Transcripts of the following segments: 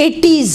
80s।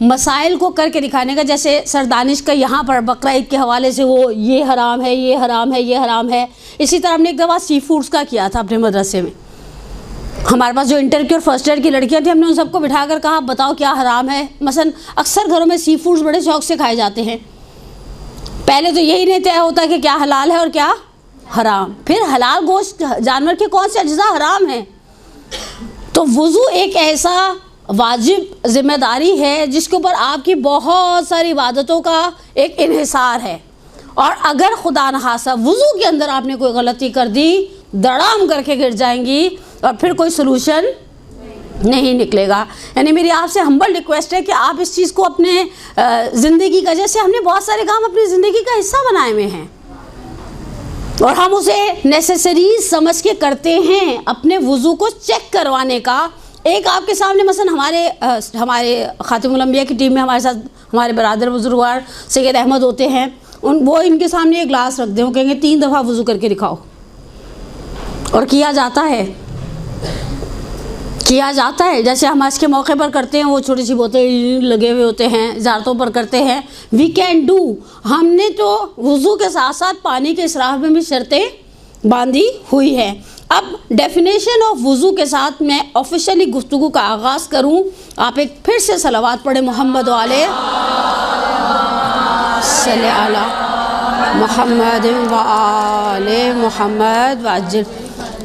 مسائل کو کر کے دکھانے کا، جیسے سر دانش کا یہاں پر بقرہ عید کے حوالے سے وہ یہ حرام ہے، یہ حرام ہے، یہ حرام ہے. اسی طرح ہم نے ایک دفعہ سی فوڈس کا کیا تھا اپنے مدرسے میں. ہمارے پاس جو انٹر کی اور فرسٹ ایئر کی لڑکیاں تھیں، ہم نے ان سب کو بٹھا کر کہا بتاؤ کیا حرام ہے. مثلا اکثر گھروں میں سی فوڈس بڑے شوق سے کھائے جاتے ہیں. پہلے تو یہی نہیں طے ہوتا کہ کیا حلال ہے اور کیا حرام، پھر حلال گوشت جانور کے کون سے اجزاء حرام ہیں. تو وضو ایک ایسا واجب ذمہ داری ہے جس کے اوپر آپ کی بہت ساری عبادتوں کا ایک انحصار ہے، اور اگر خدا نخواستہ وضو کے اندر آپ نے کوئی غلطی کر دی، دڑام کر کے گر جائیں گی اور پھر کوئی سلوشن نہیں نکلے گا. یعنی میری آپ سے ہمبل ریکویسٹ ہے کہ آپ اس چیز کو اپنے زندگی کا، جیسے ہم نے بہت سارے کام اپنی زندگی کا حصہ بنائے ہوئے ہیں اور ہم اسے نیسیسریز سمجھ کے کرتے ہیں. اپنے وضو کو چیک کروانے کا ایک آپ کے سامنے، مثلا ہمارے خاتم الانبیاء کی ٹیم میں ہمارے ساتھ ہمارے برادر بزرگوار سید احمد ہوتے ہیں، وہ ان کے سامنے ایک گلاس رکھ دیں، وہ کہیں گے 3 دفعہ وضو کر کے دکھاؤ، اور کیا جاتا ہے. جیسے ہم آج کے موقع پر کرتے ہیں، وہ چھوٹی سی بوتیں لگے ہوئے ہوتے ہیں، زیارتوں پر کرتے ہیں. We can do. ہم نے تو وضو کے ساتھ ساتھ پانی کے اسراف میں بھی شرطیں باندھی ہوئی ہیں. اب ڈیفینیشن آف وضو کے ساتھ میں آفیشلی گفتگو کا آغاز کروں. آپ ایک پھر سے صلوات پڑھیں محمد والے صلی علی محمد وآل محمد وعجل.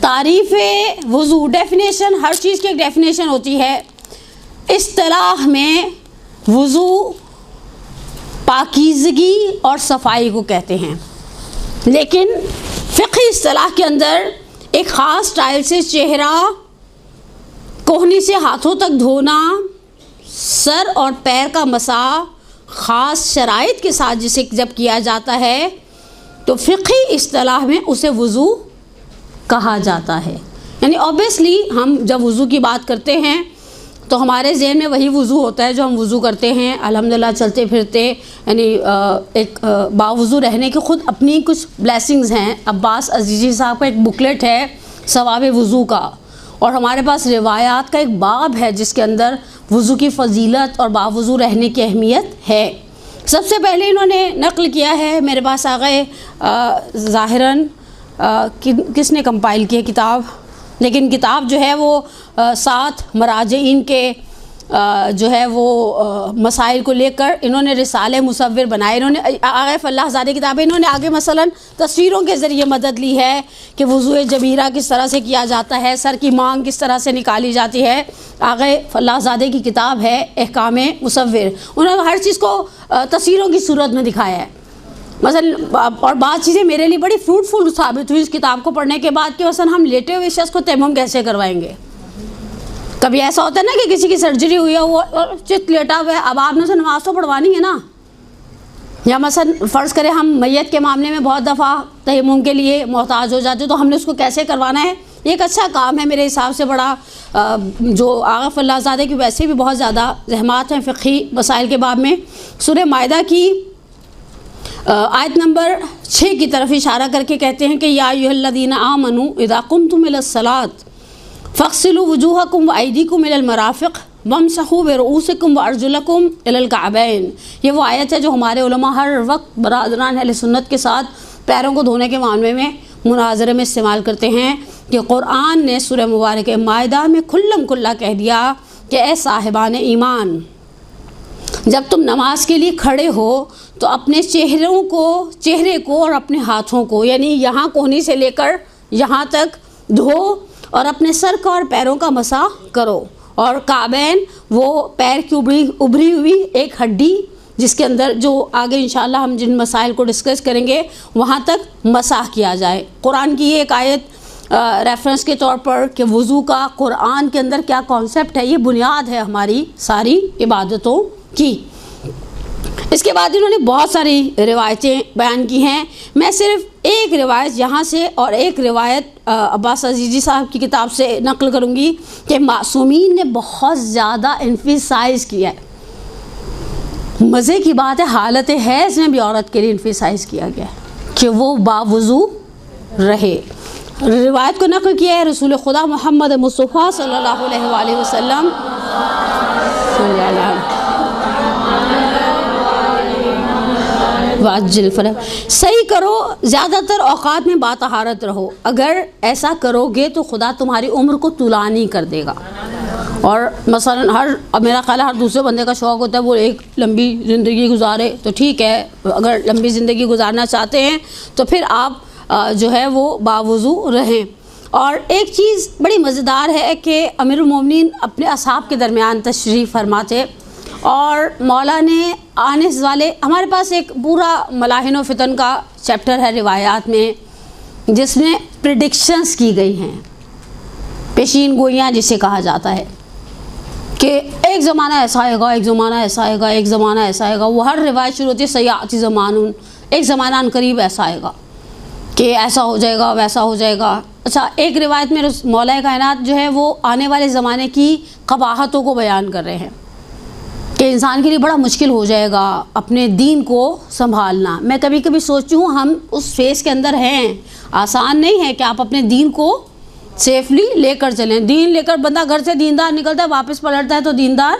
تعریف وضو، ڈیفینیشن، ہر چیز کی ایک ڈیفینیشن ہوتی ہے. اصطلاح میں وضو پاکیزگی اور صفائی کو کہتے ہیں، لیکن فقہی اصطلاح کے اندر ایک خاص سٹائل سے چہرہ کوہنی سے ہاتھوں تک دھونا، سر اور پیر کا مسح خاص شرائط کے ساتھ جسے جب کیا جاتا ہے تو فقہی اصطلاح میں اسے وضو کہا جاتا ہے. یعنی اوبیسلی ہم جب وضو کی بات کرتے ہیں تو ہمارے ذہن میں وہی وضو ہوتا ہے جو ہم وضو کرتے ہیں الحمدللہ چلتے پھرتے. یعنی ایک باوضو رہنے کی خود اپنی کچھ بلیسنگز ہیں. عباس عزیزی صاحب کا ایک بکلیٹ ہے ثواب وضو کا، اور ہمارے پاس روایات کا ایک باب ہے جس کے اندر وضو کی فضیلت اور باوضو رہنے کی اہمیت ہے. سب سے پہلے انہوں نے نقل کیا ہے، میرے پاس آ گئے ظاہراً کس نے کمپائل کی ہے کتاب، لیکن کتاب جو ہے وہ 7 مراجعین کے جو ہے وہ مسائل کو لے کر انہوں نے رسالے مصور بنائے. انہوں نے آغا فلاح زادہ کتابیں، انہوں نے آگے مثلا تصویروں کے ذریعے مدد لی ہے کہ وضوء جبیرہ کس طرح سے کیا جاتا ہے، سر کی مانگ کس طرح سے نکالی جاتی ہے. آغا فلاح زادہ کی کتاب ہے احکام مصور، انہوں نے ہر چیز کو تصویروں کی صورت میں دکھایا ہے. مثلا اور بعض چیزیں میرے لیے بڑی فروٹفل ثابت ہوئی اس کتاب کو پڑھنے کے بعد کہ مثلا ہم لیٹے ہوئے شخص کو تیمم کیسے کروائیں گے. کبھی ایسا ہوتا ہے نا کہ کسی کی سرجری ہوئی ہے وہ چت لیٹا ہوا ہے، اب آپ نے اسے نماز تو پڑھوانی ہے نا. یا مثلا فرض کریں ہم میت کے معاملے میں بہت دفعہ تیمم کے لیے محتاج ہو جاتے تو ہم نے اس کو کیسے کروانا ہے. یہ ایک اچھا کام ہے میرے حساب سے. بڑا جو آغا فلاح زادہ کی ویسے بھی بہت زیادہ زحمات ہیں فقہی مسائل کے باب میں. سورہ مائدہ کی آیت نمبر 6 کی طرف اشارہ کر کے کہتے ہیں کہ یا ایھا الذین آمنوا اذا قمتم الی الصلاۃ فاغسلوا وجوہکم وایدیکم الی المرافق وامسحوا برؤوسکم وارجلکم الی الکعبین. یہ وہ آیت ہے جو ہمارے علماء ہر وقت برادران اہل سنت کے ساتھ پیروں کو دھونے کے معاملے میں مناظرے میں استعمال کرتے ہیں کہ قرآن نے سورہ مبارک مائدہ میں کھلم کھلا کہہ دیا کہ اے صاحبان ایمان، جب تم نماز کے لیے کھڑے ہو تو اپنے چہرے کو اور اپنے ہاتھوں کو، یعنی یہاں کوہنی سے لے کر یہاں تک دھو، اور اپنے سر کا اور پیروں کا مسح کرو. اور کعبین وہ پیر کی ابھری ہوئی ایک ہڈی جس کے اندر جو آگے انشاءاللہ ہم جن مسائل کو ڈسکس کریں گے وہاں تک مسح کیا جائے. قرآن کی یہ ایک آیت ریفرنس کے طور پر کہ وضو کا قرآن کے اندر کیا کانسیپٹ ہے، یہ بنیاد ہے ہماری ساری عبادتوں کی. اس کے بعد انہوں نے بہت ساری روایتیں بیان کی ہیں. میں صرف ایک روایت یہاں سے اور ایک روایت عباس عزیزی صاحب کی کتاب سے نقل کروں گی کہ معصومین نے بہت زیادہ انفیسائز کیا ہے. مزے کی بات ہے حالت حیض میں بھی عورت کے لیے انفیسائز کیا گیا ہے کہ وہ باوضو رہے. روایت کو نقل کیا ہے رسول خدا محمد مصطفیٰ صلی اللہ علیہ وآلہ وسلم صلی اللہ علیہ واجل فرق صحیح کرو، زیادہ تر اوقات میں باطہارت رہو. اگر ایسا کرو گے تو خدا تمہاری عمر کو طولانی کر دے گا. اور مثلا میرا خیال ہے ہر دوسرے بندے کا شوق ہوتا ہے وہ ایک لمبی زندگی گزارے، تو ٹھیک ہے، اگر لمبی زندگی گزارنا چاہتے ہیں تو پھر آپ جو ہے وہ باوضو رہیں. اور ایک چیز بڑی مزیدار ہے کہ امیر المومنین اپنے اصحاب کے درمیان تشریف فرماتے، اور مولا نے آنے والے، ہمارے پاس ایک پورا ملاحن و فتن کا چیپٹر ہے روایات میں، جس میں پریڈکشنز کی گئی ہیں، پیشین گوئیاں جسے کہا جاتا ہے کہ ایک زمانہ ایسا آئے گا، ایک زمانہ ایسا آئے گا، ایک زمانہ ایسا آئے گا. وہ ہر روایت شروع ہوتی ہے سیاتی زمانون، ایک زمانہ ان قریب ایسا آئے گا کہ ایسا ہو جائے گا، ویسا ہو جائے گا. اچھا، ایک روایت میں مولا کائنات جو ہے وہ آنے والے زمانے کی قباحتوں کو بیان کر رہے ہیں کہ انسان کے لیے بڑا مشکل ہو جائے گا اپنے دین کو سنبھالنا. میں کبھی کبھی سوچتی ہوں ہم اس فیز کے اندر ہیں. آسان نہیں ہے کہ آپ اپنے دین کو سیفلی لے کر چلیں. دین لے کر بندہ گھر سے دیندار نکلتا ہے، واپس پلٹتا ہے تو دیندار.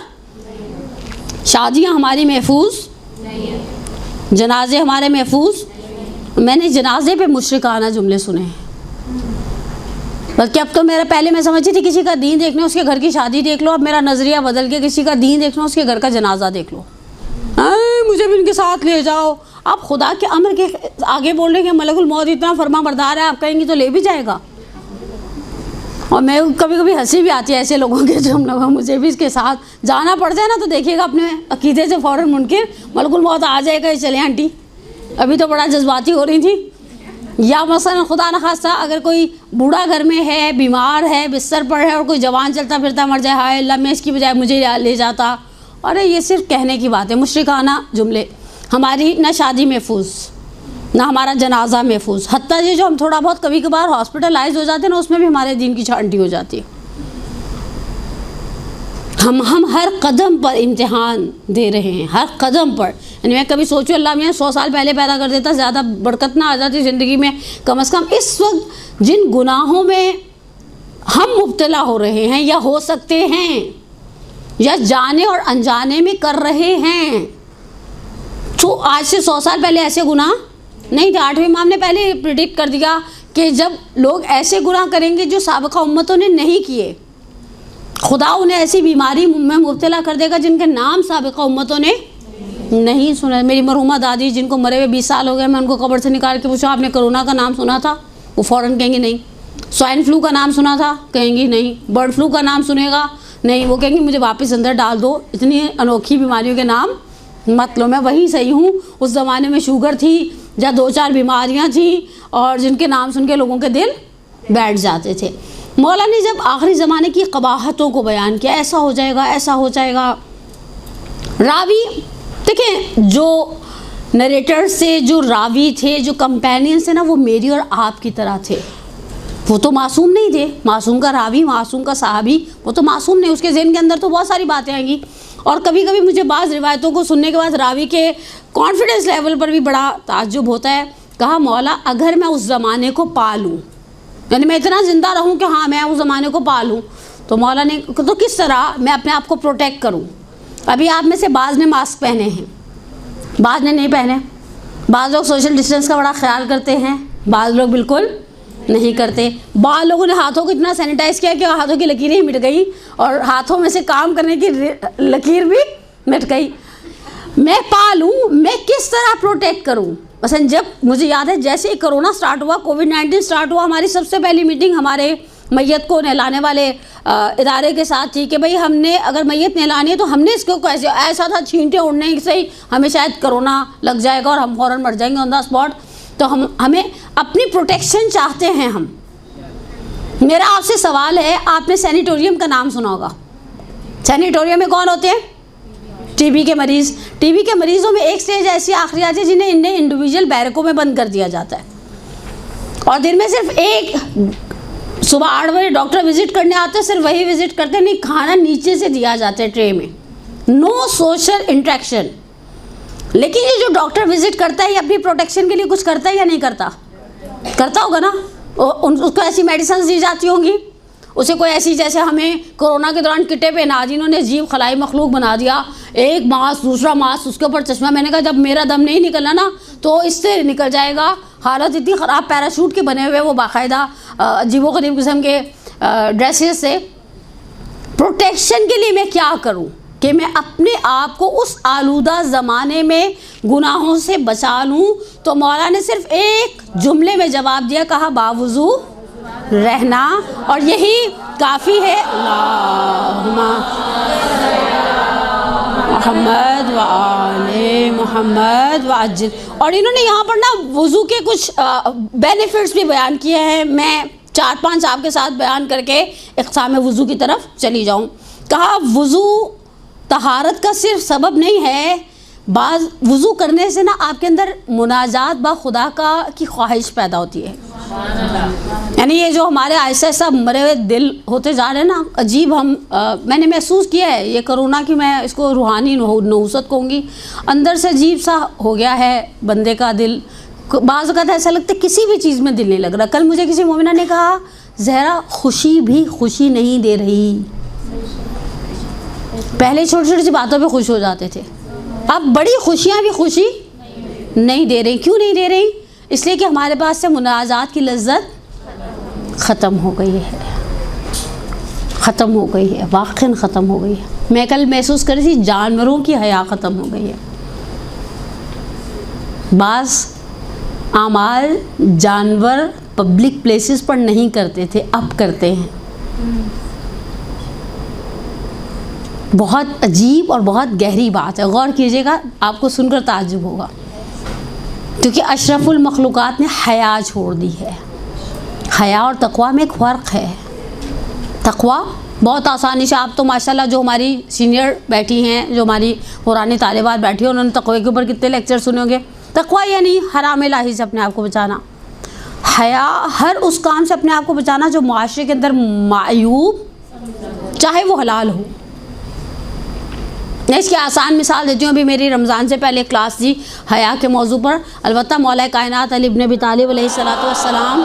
شادیاں ہماری محفوظ، جنازے ہمارے محفوظ. میں نے جنازے پہ مشرکانہ جملے سنے ہیں، بلکہ اب تو میرا، پہلے میں سمجھتی تھی کسی کا دین دیکھنا اس کے گھر کی شادی دیکھ لو، اب میرا نظریہ بدل کے کسی کا دین دیکھنا اس کے گھر کا جنازہ دیکھ لو. مجھے بھی ان کے ساتھ لے جاؤ. آپ خدا کے امر کے آگے بول رہے ہیں کہ ملک الموت اتنا فرما بردار ہے، آپ کہیں گے تو لے بھی جائے گا. اور میں کبھی کبھی ہنسی بھی آتی ہے ایسے لوگوں کے جو ہم لوگ، مجھے بھی اس کے ساتھ جانا پڑ جائے نا تو دیکھیے گا اپنے عقیدے سے فوراً منکر، ملک الموت آ جائے گا، چلے آنٹی. ابھی تو بڑا جذباتی ہو رہی تھی. یا مثلا خدا نخواستہ اگر کوئی بوڑھا گھر میں ہے، بیمار ہے، بستر پر ہے، اور کوئی جوان چلتا پھرتا مر جائے، ہائے اللہ میں اس کی بجائے مجھے لے جاتا. ارے یہ صرف کہنے کی بات ہے، مشرکانہ جملے. ہماری نہ شادی محفوظ، نہ ہمارا جنازہ محفوظ. حتیٰ یہ جو ہم تھوڑا بہت کبھی کبھار ہاسپٹلائز ہو جاتے ہیں نا، اس میں بھی ہمارے دین کی چھانٹی ہو جاتی ہے. ہم ہر قدم پر امتحان دے رہے ہیں، ہر قدم پر. یعنی میں کبھی سوچوں اللہ میاں 100 سال پہلے پیدا کر دیتا، زیادہ برکت نہ آ جاتی زندگی میں. کم از کم اس وقت جن گناہوں میں ہم مبتلا ہو رہے ہیں یا ہو سکتے ہیں یا جانے اور انجانے میں کر رہے ہیں، تو آج سے 100 سال پہلے ایسے گناہ نہیں تھے. 8ویں امام نے پہلے پریڈکٹ کر دیا کہ جب لوگ ایسے گناہ کریں گے جو سابقہ امتوں نے نہیں کیے، خدا انہیں ایسی بیماری میں مبتلا کر دے گا جن کے نام سابقہ امتوں نے نہیں سنا. میری مرحومہ دادی جن کو مرے ہوئے 20 سال ہو گئے، میں ان کو قبر سے نکال کے پوچھا آپ نے کرونا کا نام سنا تھا؟ وہ فوراً کہیں گے نہیں. سوائن فلو کا نام سنا تھا؟ کہیں گی نہیں. برڈ فلو کا نام سنے گا؟ نہیں. وہ کہیں گے مجھے واپس اندر ڈال دو، اتنی انوکھی بیماریوں کے نام مت لو. میں وہی صحیح ہوں. اس زمانے میں شوگر تھی یا 2-4 بیماریاں تھیں اور جن کے نام سن کے لوگوں کے دل بیٹھ جاتے تھے. مولا نے جب آخری زمانے کی قباحتوں کو بیان کیا، ایسا ہو جائے گا، ایسا ہو جائے گا. راوی دیکھیں، جو نریٹر سے، جو راوی تھے، جو کمپینین تھے نا، وہ میری اور آپ کی طرح تھے. وہ تو معصوم نہیں تھے. معصوم کا راوی، معصوم کا صحابی، وہ تو معصوم نہیں. اس کے ذہن کے اندر تو بہت ساری باتیں آئیں گی. اور کبھی کبھی مجھے بعض روایتوں کو سننے کے بعد راوی کے کانفیڈنس لیول پر بھی بڑا تعجب ہوتا ہے. کہا مولا اگر میں اس زمانے کو پالوں، یعنی میں اتنا زندہ رہوں کہ ہاں میں اس زمانے کو پالوں، تو مولا نے تو کس طرح میں اپنے آپ کو پروٹیکٹ کروں. ابھی آپ میں سے بعض نے ماسک پہنے ہیں، بعض نے نہیں پہنے. بعض لوگ سوشل ڈسٹینس کا بڑا خیال کرتے ہیں، بعض لوگ بالکل نہیں کرتے. بعض لوگوں نے ہاتھوں کو اتنا سینیٹائز کیا کہ ہاتھوں کی لکیریں ہی مٹ گئی اور ہاتھوں میں سے کام کرنے کی لکیر بھی مٹ گئی. میں پالوں، میں کس طرح پروٹیکٹ کروں. مثلا جب مجھے یاد ہے جیسے ہی کرونا سٹارٹ ہوا، کووڈ-19 سٹارٹ ہوا، ہماری سب سے پہلی میٹنگ ہمارے میت کو نہلانے والے ادارے کے ساتھ تھی کہ بھئی ہم نے اگر میت نہلانی ہے تو ہم نے اس کو ایسا تھا چھینٹے اڑنے سے ہی ہمیں شاید کرونا لگ جائے گا اور ہم فوراً مر جائیں گے آن دا اسپاٹ. تو ہمیں اپنی پروٹیکشن چاہتے ہیں ہم. میرا آپ سے سوال ہے، آپ نے سینیٹوریم کا نام سنا ہوگا. سینیٹوریم میں کون ہوتے ہیں؟ ٹی بی کے مریض. ٹی بی کے مریضوں میں ایک سٹیج ایسی آخری آتی ہے جنہیں انڈیویجول بیرکوں میں بند کر دیا جاتا ہے، اور دن میں صرف ایک، صبح 8 بجے ڈاکٹر وزٹ کرنے آتے ہیں، صرف وہی وزٹ کرتے ہیں. نہیں، کھانا نیچے سے دیا جاتا ہے ٹرے میں، نو سوشل انٹریکشن. لیکن یہ جو ڈاکٹر وزٹ کرتا ہے یہ اپنی پروٹیکشن کے لیے کچھ کرتا ہے یا نہیں کرتا؟ کرتا ہوگا نا. اس کو ایسی میڈیسنز دی جاتی ہوں گی، اسے کوئی ایسی جیسے ہمیں کورونا کے دوران کٹے پہنا دی، انہوں نے عجیب خلائی مخلوق بنا دیا، ایک ماسک دوسرا ماسک اس کے اوپر چشمہ. میں نے کہا جب میرا دم نہیں نکلنا نا تو اس سے نکل جائے گا. حالت اتنی خراب، پیراشوٹ کے بنے ہوئے وہ باقاعدہ عجیب و غریب قسم کے ڈریسز سے. پروٹیکشن کے لیے میں کیا کروں کہ میں اپنے آپ کو اس آلودہ زمانے میں گناہوں سے بچا لوں؟ تو مولا نے صرف ایک جملے میں جواب دیا، کہا باوضو رہنا، اور یہی کافی ہے. اللہم محمد و آل محمد وعجل. اور انہوں نے یہاں پر نا وضو کے کچھ بینیفٹس بھی بیان کیے ہیں. میں 4-5 آپ کے ساتھ بیان کر کے اقسام وضو کی طرف چلی جاؤں. کہا وضو طہارت کا صرف سبب نہیں ہے، بعض وضو کرنے سے نا آپ کے اندر مناجات با خدا کی خواہش پیدا ہوتی ہے. یعنی یہ جو ہمارے ایسا ایسا مرے ہوئے دل ہوتے جا رہے ہیں نا عجیب، میں نے محسوس کیا ہے یہ کرونا کی، میں اس کو روحانی نحوست کہوں گی، اندر سے عجیب سا ہو گیا ہے بندے کا دل. بعض اوقات ایسا لگتا ہے کسی بھی چیز میں دل نہیں لگ رہا. کل مجھے کسی مومنہ نے کہا زہرا خوشی بھی خوشی نہیں دے رہی. پہلے چھوٹی چھوٹی سی باتوں پہ خوش ہو جاتے تھے، اب بڑی خوشیاں بھی خوشی نہیں دے رہی. کیوں نہیں دے رہی؟ اس لیے کہ ہمارے پاس سے مناجات کی لذت ختم ہو گئی ہے، ختم ہو گئی ہے، واقعاً ختم ہو گئی ہے. میں کل محسوس کر رہی تھی جانوروں کی حیا ختم ہو گئی ہے. بعض اعمال جانور پبلک پلیسز پر نہیں کرتے تھے، اب کرتے ہیں. بہت عجیب اور بہت گہری بات ہے، غور کیجیے گا، آپ کو سن کر تعجب ہوگا. کیونکہ اشرف المخلوقات نے حیا چھوڑ دی ہے. حیا اور تقویٰ میں ایک فرق ہے. تقویٰ بہت آسانی سے، آپ تو ماشاءاللہ جو ہماری سینئر بیٹھی ہیں، جو ہماری پرانی طالبات بیٹھی ہیں، انہوں نے تقوی کے اوپر کتنے لیکچر سنے ہوں گے. تقویٰ یعنی حرام الہی سے اپنے آپ کو بچانا. حیا ہر اس کام سے اپنے آپ کو بچانا جو معاشرے کے اندر معیوب، چاہے وہ حلال ہو. میں اس کی آسان مثال دیتی ہوں. ابھی میری رمضان سے پہلے کلاس تھی حیا کے موضوع پر. البتہ مولا کائنات علی ابن ابی طالب علیہ السلام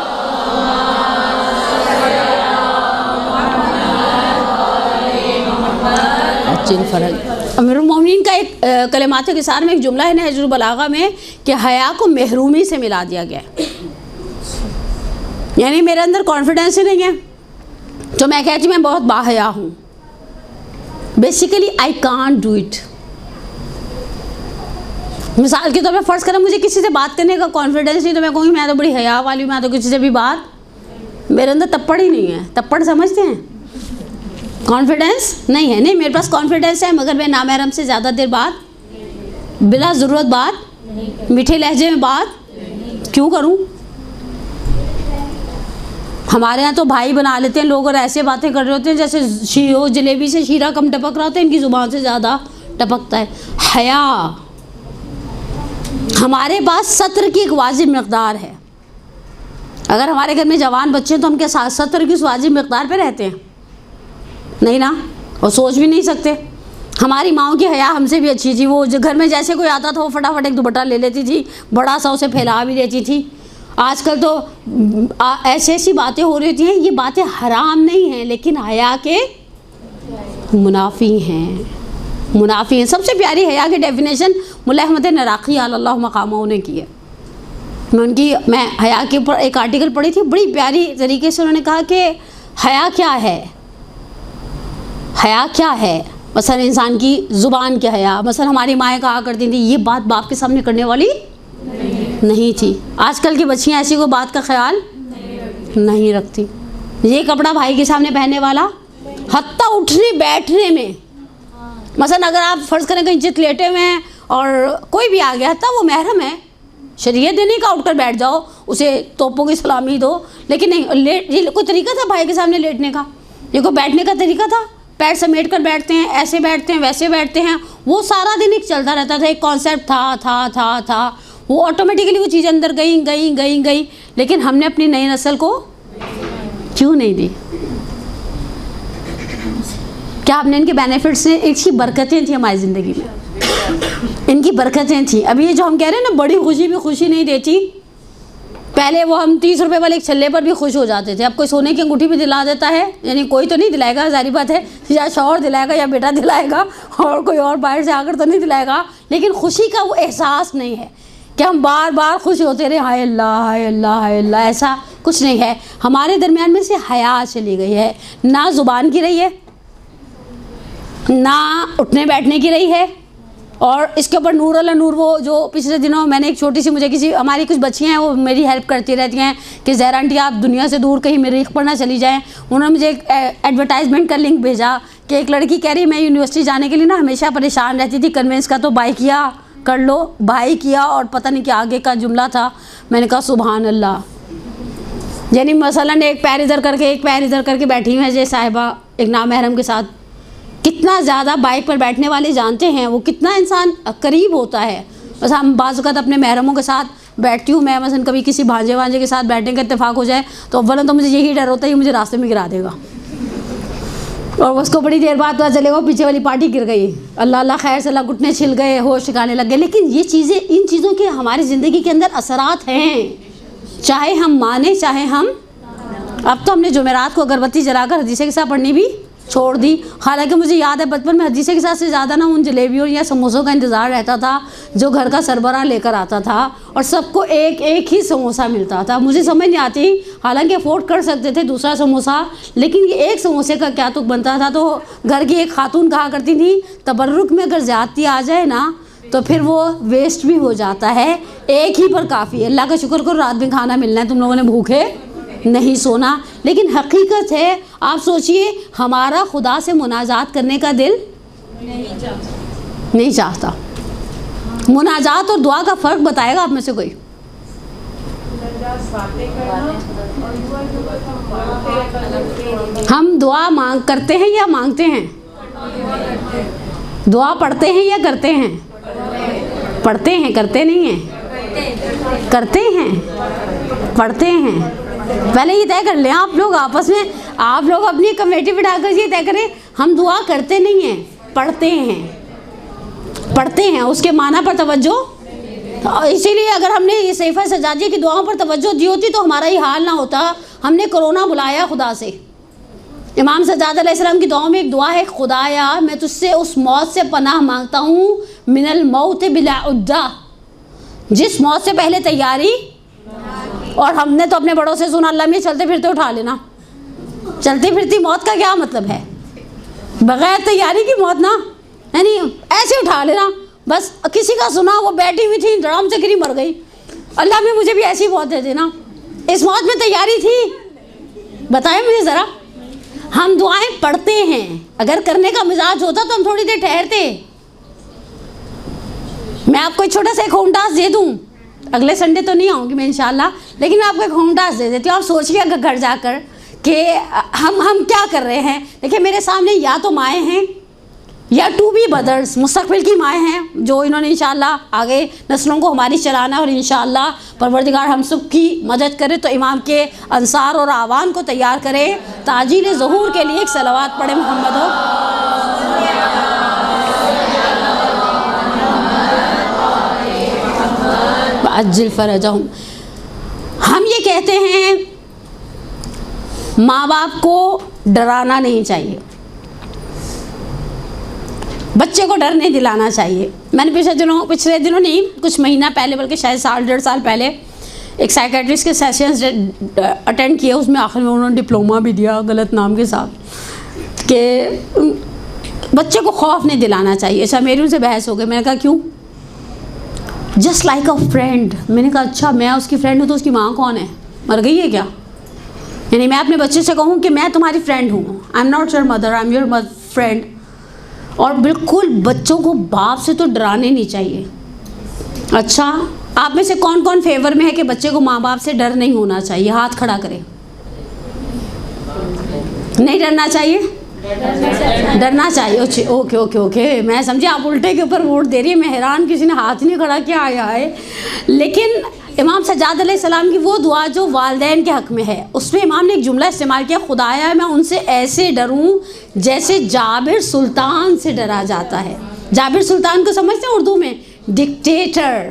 امیر المومنین کا ایک کلمات کثار میں ایک جملہ ہے نہج البلاغہ میں کہ حیا کو محرومی سے ملا دیا گیا ہے. یعنی میرے اندر کانفیڈنس ہی نہیں ہے تو میں کہتی میں بہت باحیا ہوں. Basically I can't do it. مثال کے طور پہ فرض کریں مجھے کسی سے بات کرنے کا کانفیڈنس نہیں تو میں کہوں گی میں تو بڑی حیا والی ہوں، میں تو کسی سے بھی بات، میرے اندر تپڑ ہی نہیں ہے. تپڑ سمجھتے ہیں؟ کانفیڈنس نہیں ہے. نہیں، میرے پاس کانفیڈنس ہے مگر میں نامحرم سے زیادہ دیر بات، بلا ضرورت بات، میٹھے لہجے میں بات کیوں کروں؟ ہمارے ہاں تو بھائی بنا لیتے ہیں لوگ اور ایسے باتیں کر رہے ہوتے ہیں جیسے جلیبی سے شیرہ کم ٹپک رہا ہوتا ہے، ان کی زبان سے زیادہ ٹپکتا ہے. حیا ہمارے پاس ستر کی ایک واجب مقدار ہے. اگر ہمارے گھر میں جوان بچے ہیں تو ہم کے ساتھ 70 کی اس واجب مقدار پہ رہتے ہیں؟ نہیں نا، اور سوچ بھی نہیں سکتے. ہماری ماؤں کی حیا ہم سے بھی اچھی تھی. وہ گھر میں جیسے کوئی آتا تھا وہ فٹافٹ ایک دوپٹہ لے لیتی تھی، بڑا سا اسے پھیلا بھی دیتی تھی. آج کل تو ایسی ایسی باتیں ہو رہی ہوتی ہیں. یہ باتیں حرام نہیں ہیں لیکن حیا کے منافی ہیں، منافی ہیں. سب سے پیاری حیا کی ڈیفینیشن ملا احمد نراقی علی اللہ مقامہ نے کی ہے. میں حیا کے اوپر ایک آرٹیکل پڑھی تھی، بڑی پیاری طریقے سے انہوں نے کہا کہ حیا کیا ہے. حیا کیا ہے؟ مثلا انسان کی زبان کی حیا. مثلا ہماری مائیں کہا کرتی تھیں یہ بات باپ کے سامنے کرنے والی نہیں تھی. آج کل کی بچیاں ایسی کوئی بات کا خیال نہیں رکھتی. یہ کپڑا بھائی کے سامنے پہننے والا، حتیٰ اٹھنے بیٹھنے میں. مثلا اگر آپ فرض کریں کہیں چت لیٹے ہوئے ہیں اور کوئی بھی آ گیا حتیٰ وہ محرم ہے، شریعت دینے کا اٹھ کر بیٹھ جاؤ، اسے توپوں کی سلامی دو. لیکن نہیں، یہ کوئی طریقہ تھا بھائی کے سامنے لیٹنے کا؟ یہ کوئی بیٹھنے کا طریقہ تھا؟ پیر سمیٹ کر بیٹھتے ہیں، ایسے بیٹھتے ہیں، ویسے بیٹھتے ہیں. وہ سارا دن ایک چلتا رہتا تھا، ایک کانسیپٹ تھا. وہ آٹومیٹیکلی وہ چیزیں اندر گئی. لیکن ہم نے اپنی نئی نسل کو کیوں نہیں دی؟ کیا ہم نے ان کے بینیفٹس سے، اس کی برکتیں تھیں ہماری زندگی میں، ان کی برکتیں تھیں. ابھی یہ جو ہم کہہ رہے ہیں نا بڑی خوشی بھی خوشی نہیں دیتی. پہلے وہ ہم 30 روپے والے ایک چھلے پر بھی خوش ہو جاتے تھے، اب کوئی سونے کی انگوٹھی بھی دلا دیتا ہے، یعنی کوئی تو نہیں دلائے گا، ظاہری بات ہے، یا شوہر دلائے گا یا بیٹا دلائے گا، اور کوئی اور باہر سے آ کر تو نہیں دلائے گا، لیکن خوشی کا وہ احساس نہیں ہے کہ ہم بار بار خوش ہوتے رہے، ہائے اللہ ہائے اللہ ہائے اللہ، ایسا کچھ نہیں ہے۔ ہمارے درمیان میں سے حیا چلی گئی ہے، نہ زبان کی رہی ہے، نہ اٹھنے بیٹھنے کی رہی ہے، اور اس کے اوپر نور اللہ نور، وہ جو پچھلے دنوں میں نے ایک چھوٹی سی، مجھے ہماری کچھ بچیاں ہیں وہ میری ہیلپ کرتی رہتی ہیں کہ زہرا آنٹی آپ دنیا سے دور کہیں مریخ پر نہ چلی جائیں، انہوں نے مجھے ایک ایڈورٹائزمنٹ کا لنک بھیجا کہ ایک لڑکی کہہ رہی میں یونیورسٹی جانے کے لیے نا ہمیشہ پریشان رہتی تھی، کنوینس کا تو بائی کیا کر لو، بھائی کیا، اور پتہ نہیں کہ آگے کا جملہ تھا، میں نے کہا سبحان اللہ، یعنی مثلاً ایک پیر ادھر کر کے ایک پیر ادھر کر کے بیٹھی ہوئی ہے جی صاحبہ ایک نامحرم کے ساتھ، کتنا زیادہ بائک پر بیٹھنے والے جانتے ہیں وہ کتنا انسان قریب ہوتا ہے۔ بس ہم بعض اوقات اپنے محرموں کے ساتھ بیٹھتی ہوں میں، مثلا کبھی کسی بھانجے وانجے کے ساتھ بیٹھنے کا اتفاق ہو جائے تو اولا تو مجھے یہی ڈر ہوتا ہے کہ مجھے راستے میں گرا دے گا، اور اس کو بڑی دیر بعد پتہ چلے گا پیچھے والی پارٹی گر گئی، اللہ اللہ خیر سے، اللہ گھٹنے چھل گئے، ہوش ٹھکانے لگ گئے۔ لیکن یہ چیزیں، ان چیزوں کے ہماری زندگی کے اندر اثرات ہیں، چاہے ہم مانیں چاہے ہم، اب تو ہم نے جمعرات کو اگربتی جلا کر حدیث کے ساتھ پڑھنی بھی چھوڑ دی، حالانکہ مجھے یاد ہے بچپن میں حدیث کے ساتھ سے زیادہ نا ان جلیبیوں یا سموسوں کا انتظار رہتا تھا جو گھر کا سربراہ لے کر آتا تھا، اور سب کو ایک ایک ہی سموسہ ملتا تھا، مجھے سمجھ نہیں آتی، حالانکہ افورڈ کر سکتے تھے دوسرا سموسہ، لیکن یہ ایک سموسے کا کیا تک بنتا تھا۔ تو گھر کی ایک خاتون کہا کرتی تھی تبرک میں اگر زیادتی آ جائے نا تو پھر وہ ویسٹ بھی ہو جاتا ہے، ایک ہی پر کافی ہے، اللہ کا شکر کرو رات میں کھانا ملنا ہے، تم لوگوں نے بھوکے نہیں سونا۔ لیکن حقیقت ہے، آپ سوچئے ہمارا خدا سے مناجات کرنے کا دل نہیں چاہتا۔ مناجات اور دعا کا فرق بتائے گا آپ میں سے کوئی؟ ہم دعا کرتے ہیں یا مانگتے ہیں؟ دعا پڑھتے ہیں یا کرتے ہیں؟ پڑھتے ہیں، کرتے نہیں ہیں، کرتے ہیں، پڑھتے ہیں۔ پہلے یہ طے کر لیں آپ لوگ آپس میں، آپ لوگ اپنی کمیٹی بٹھا کر یہ طے کریں ہم دعا کرتے نہیں ہیں، پڑھتے ہیں، پڑھتے ہیں، اس کے معنی پر توجہ۔ اسی لیے اگر ہم نے یہ صحیفہ سجادیہ کی دعاؤں پر توجہ دی ہوتی تو ہمارا یہ حال نہ ہوتا۔ ہم نے کرونا بلایا خدا سے، امام سجاد علیہ السلام کی دعاؤں میں ایک دعا ہے، خدایا میں تجھ سے اس موت سے پناہ مانگتا ہوں، من الموت بلا عدہ، جس موت سے پہلے تیاری، اور ہم نے تو اپنے بڑوں سے سنا اللہ میں چلتے پھرتے اٹھا لینا، چلتی پھرتی موت کا کیا مطلب ہے؟ بغیر تیاری کی موت نا، یعنی ایسے اٹھا لینا، بس کسی کا سنا وہ بیٹھی ہوئی تھی ڈرام سے گری مر گئی، اللہ میں مجھے بھی ایسی موت دے دینا، اس موت میں تیاری تھی؟ بتائیں مجھے ذرا۔ ہم دعائیں پڑھتے ہیں، اگر کرنے کا مزاج ہوتا تو ہم تھوڑی دیر ٹھہرتے۔ میں آپ کو ایک چھوٹا سا ایک ہوم ٹاسک دے دوں، اگلے سنڈے تو نہیں آؤں گی میں انشاءاللہ، لیکن میں آپ کو ایک ہوم ٹاسک دے دیتی ہوں، آپ سوچیے اگر گھر جا کر کہ ہم کیا کر رہے ہیں۔ دیکھیں میرے سامنے یا تو مائیں ہیں یا ٹو بی بدرس، مستقبل کی مائیں ہیں جو انہوں نے انشاءاللہ آگے نسلوں کو ہماری چلانا، اور انشاءاللہ پروردگار ہم سب کی مدد کرے تو امام کے انصار اور اعوان کو تیار کرے، تعجیل ظہور کے لیے ایک صلوات پڑھے محمد ہو۔ عجل فرجہم۔ ہم یہ کہتے ہیں ماں باپ کو ڈرانا نہیں چاہیے، بچے کو ڈر نہیں دلانا چاہیے۔ میں نے پچھلے دنوں نہیں کچھ مہینہ پہلے، بلکہ شاید سال ڈیڑھ سال پہلے ایک سائیکیٹرسٹ کے سیشنز اٹینڈ کیے، اس میں آخر میں انہوں نے ڈپلومہ بھی دیا غلط نام کے ساتھ، کہ بچے کو خوف نہیں دلانا چاہیے۔ اچھا میری ان سے بحث ہو گئی، میں نے کہا کیوں؟ Just like a friend. میں نے کہا اچھا میں اس کی فرینڈ ہوں تو اس کی ماں کون ہے؟ مر گئی ہے کیا؟ یعنی میں اپنے بچے سے کہوں کہ میں تمہاری فرینڈ ہوں، I am not your mother, I am your friend. اور بالکل بچوں کو باپ سے تو ڈرانے نہیں چاہیے۔ اچھا آپ میں سے کون کون فیور میں ہے کہ بچے کو ماں باپ سے ڈر نہیں ہونا چاہیے؟ ہاتھ کھڑا کرے۔ نہیں ڈرنا چاہیے؟ ڈرنا چاہیے۔ اوکے اوکے اوکے، میں سمجھے آپ الٹے کے اوپر ووٹ دے رہی ہے، میں حیران کسی نے ہاتھ نہیں کھڑا کیا آیا ہے۔ لیکن امام سجاد علیہ السلام کی وہ دعا جو والدین کے حق میں ہے، اس میں امام نے ایک جملہ استعمال کیا، خدایا میں ان سے ایسے ڈروں جیسے جابر سلطان سے ڈرا جاتا ہے۔ جابر سلطان کو سمجھتے ہیں اردو میں؟ ڈکٹیٹر۔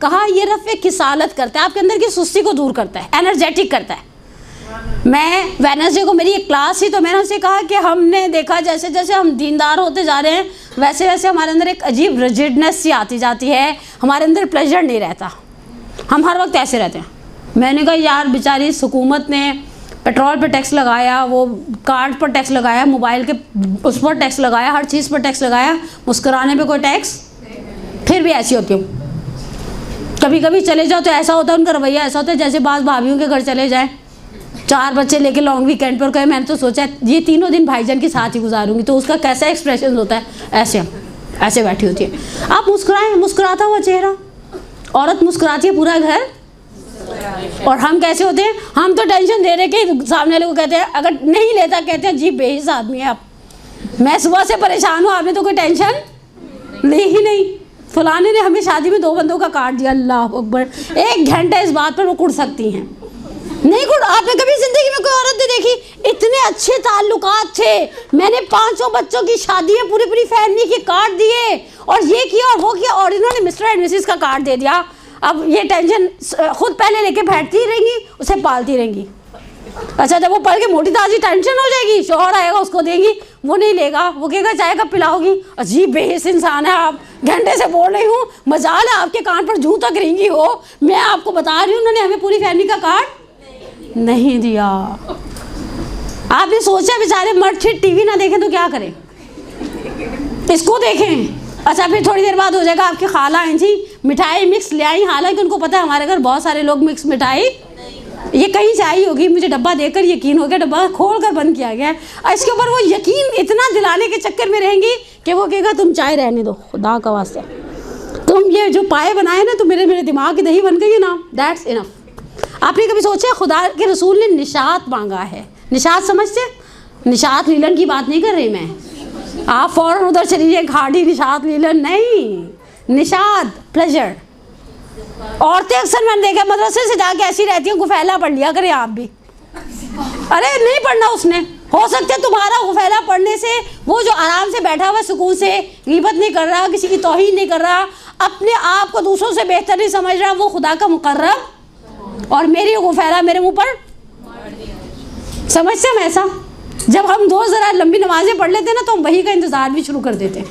کہا یہ رفع کسالت کرتا ہے، آپ کے اندر کی سستی کو دور کرتا ہے، انرجیٹک کرتا ہے. میں وینسڈے کو میری ایک کلاس تھی تو میں نے اسے کہا کہ ہم نے دیکھا جیسے جیسے ہم دیندار ہوتے جا رہے ہیں ویسے ویسے ہمارے اندر ایک عجیب ریجڈنس سی آتی جاتی ہے، ہمارے اندر پلیجر نہیں رہتا، ہم ہر وقت ایسے رہتے ہیں. میں نے کہا یار بیچاری حکومت نے پیٹرول پہ ٹیکس لگایا، وہ کارڈ پر ٹیکس لگایا، موبائل کے اس پر ٹیکس لگایا، ہر چیز پر ٹیکس لگایا، مسکرانے پہ کوئی ٹیکس، پھر بھی ایسی ہوتی ہوں. کبھی کبھی چلے جاؤ تو ایسا ہوتا ہے ان کا رویہ ایسا ہوتا ہے جیسے بعض بھابھیوں کے گھر چلے جائیں 4 بچے لے کے لانگ ویکینڈ پر گئے، میں نے تو سوچا یہ تینوں دن بھائی جان کے ساتھ ہی گزاروں گی، تو اس کا کیسا ایکسپریشن ہوتا ہے، ایسے بیٹھی ہوتی ہے. آپ مسکرائیں، مسکراتا ہوا چہرہ، عورت مسکراتی ہے پورا گھر. اور ہم کیسے ہوتے ہیں، ہم تو ٹینشن دے رہے کہ سامنے والے کو کہتے ہیں اگر نہیں لیتا کہتے ہیں جی بے حس آدمی ہے آپ، میں صبح سے پریشان ہوں، آپ نے تو کوئی ٹینشن لی ہی نہیں. فلانے نے ہمیں شادی میں 2 بندوں کا کاٹ دیا، اللہ اکبر، 1 گھنٹہ اس بات پر وہ کڑ سکتی ہیں. نہیں کڑ، آپ نے کبھی زندگی میں کوئی عورت نہیں دیکھی، اتنے اچھے تعلقات تھے، میں نے 500 بچوں کی شادی میں پوری فیملی کے کارڈ دیے اور یہ کیا اور وہ کیا، اور انہوں نے مسٹر اینڈ مسز کا کارڈ دے دیا. اب یہ ٹینشن خود پہلے لے کے بیٹھتی رہیں گی، اسے پالتی رہیں گی. اچھا جب وہ پل کے موٹی تازی ٹینشن ہو جائے گی، شوہر آئے گا اس کو دیں گی، وہ نہیں لے گا، وہ کہے گا چائے کب پلاؤ گی، عجیب بے حس انسان ہے آپ، گھنٹے سے بول رہی ہوں، مجال ہے آپ کے کان پر جوں تک رہیں گی ہو، میں آپ کو بتا رہی ہوں انہوں نے ہمیں پوری فیملی کا کارڈ نہیں دیا. آپ نے سوچا بیچارے مرد پھر ٹی وی نہ دیکھیں تو کیا کریں، اس کو دیکھیں. اچھا پھر تھوڑی دیر بعد ہو جائے گا آپ کی خالہ ہیں جی مٹھائی مکس لے آئی، حالانکہ ان کو پتہ ہے ہمارے گھر بہت سارے لوگ مکس مٹھائی یہ کہیں سے آئی ہوگی، مجھے ڈبہ دیکھ کر یقین ہو گیا، ڈبہ کھول کر بند کیا گیا ہے. اس کے اوپر وہ یقین اتنا دلانے کے چکر میں رہیں گی کہ وہ کہے گا تم چائے رہنے دو خدا کا واسطہ، تم یہ جو پائے بنائے نا تو میرے دماغ کی دہی بن گئی ہے نا، دیٹس انف. آپ نے کبھی سوچا خدا کے رسول نے نشاط مانگا ہے، نشاط سمجھتے، نشاط لیلن کی بات نہیں کر رہی میں، آپ فوراً ادھر چلی جائیں کھاڑی نشاط لیلن نہیں، نشاط پلیجر. عورتیں اکثر میں نے دیکھا مدرسے سے جا کے ایسی رہتی ہیں، غفیلہ پڑھ لیا کریں آپ بھی. ارے نہیں پڑھنا اس نے، ہو سکتا ہے تمہارا غفیلہ پڑھنے سے وہ جو آرام سے بیٹھا ہوا سکون سے غیبت نہیں کر رہا، کسی کی توہین نہیں کر رہا، اپنے آپ کو دوسروں سے بہتر نہیں سمجھ رہا، وہ خدا کا مقرب، اور میری غفیلہ میرے منہ پر سمجھتے ہم ایسا. جب ہم 2 ذرا لمبی نمازیں پڑھ لیتے نا تو ہم وہی کا انتظار بھی شروع کر دیتے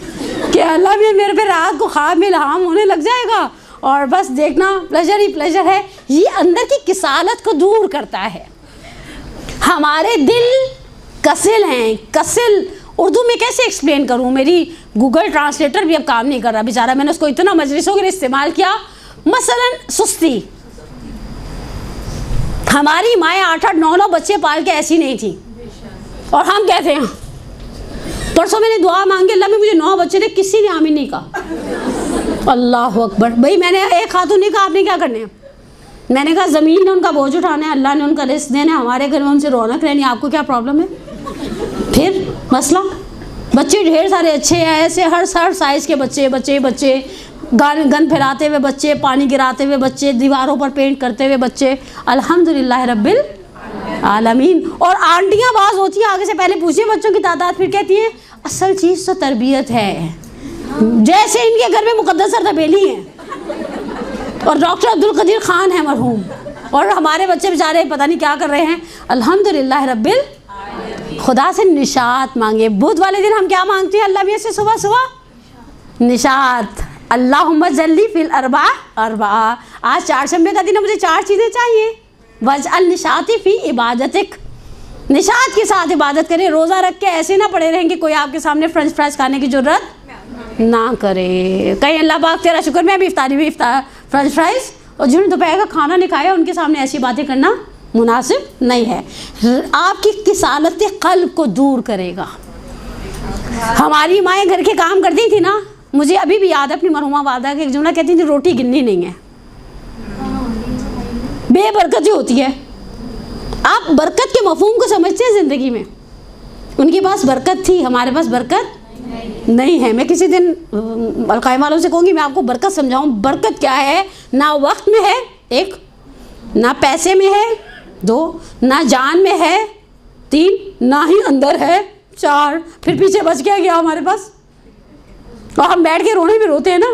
کہ اللہ بھی میرے پہ رات کو خواب میں الہام ہونے لگ جائے گا اور بس دیکھنا پلیجر ہی پلیجر ہے. یہ اندر کی کسالت کو دور کرتا ہے. ہمارے دل کسل ہیں، کسل اردو میں کیسے ایکسپلین کروں، میری گوگل ٹرانسلیٹر بھی اب کام نہیں کر رہا بیچارہ، میں نے اس کو اتنا مجلسوں کے لیے استعمال کیا. مثلا سستی، ہماری مائیں 8-8 9-9 بچے پال کے ایسی نہیں تھیں، اور ہم کہتے ہیں پرسوں میں نے دعا مانگی اللہ میں مجھے 9 بچے تھے، کسی نے آمین نہیں کہا. اللہ اکبر. بھائی میں نے ایک خاتون نہیں کہا آپ نے کیا کرنے ہیں، میں نے کہا زمین نے ان کا بوجھ اٹھانا ہے، اللہ نے ان کا رزق دینا ہے، ہمارے گھر میں ان سے رونق رہنی ہے، آپ کو کیا پرابلم ہے. پھر مسئلہ بچے ڈھیر سارے اچھے ہیں، ایسے ہر سائز کے بچے گن پھیلاتے ہوئے بچے، پانی گراتے ہوئے بچے، دیواروں پر پینٹ کرتے ہوئے بچے، الحمدللہ رب العالمین. اور آنٹیاں بعض ہوتی ہیں آگے سے پہلے پوچھیں بچوں کی تعداد، پھر کہتی ہیں اصل چیز تو تربیت ہے، جیسے ان کے گھر میں مقدس ارطبیلی ہیں اور ڈاکٹر عبدالقدیر خان ہے مرحوم، اور ہمارے بچے بیچارے پتہ نہیں کیا کر رہے ہیں. الحمدللہ رب خدا سے نشاط مانگے. بدھ والے دن ہم کیا مانگتے ہیں اللہ میں سے صبح نشاط، اللہم جلی فی الاربعہ. آج 4 شنبے کا دن ہے، مجھے 4 چیزیں چاہیے. واجعل نشاطی فی عبادتک، نشاط کے ساتھ عبادت کریں. روزہ رکھ کے ایسے نہ پڑے رہیں کہ کوئی آپ کے سامنے فرینچ فرائز کھانے کی ضرورت نہ کرے. کہیں اللہ پاک تیرا شکر میں ابھی افطاری بھی فرینچ فرائز، اور جنہوں نے دوپہر کا کھانا نہیں کھایا ان کے سامنے ایسی باتیں کرنا مناسب نہیں ہے. آپ کی کسالت قلب کو دور کرے گا. ہماری مائیں گھر کے کام کرتی تھی نا، مجھے ابھی بھی یاد ہے اپنی مرحومہ والدہ کے ایک جملہ کہتی تھی روٹی گننی نہیں ہے، بے برکتی ہوتی ہے. آپ برکت کے مفہوم کو سمجھتے ہیں زندگی میں؟ ان کے پاس برکت تھی، ہمارے پاس برکت نہیں ہے. میں کسی دن القائم والوں سے کہوں گی میں آپ کو برکت سمجھاؤں. برکت کیا ہے؟ نہ وقت میں ہے 1، نہ پیسے میں ہے 2، نہ جان میں ہے 3، نہ ہی اندر ہے 4. پھر پیچھے بچ گیا ہمارے پاس، اور ہم بیٹھ کے رونے میں روتے ہیں نا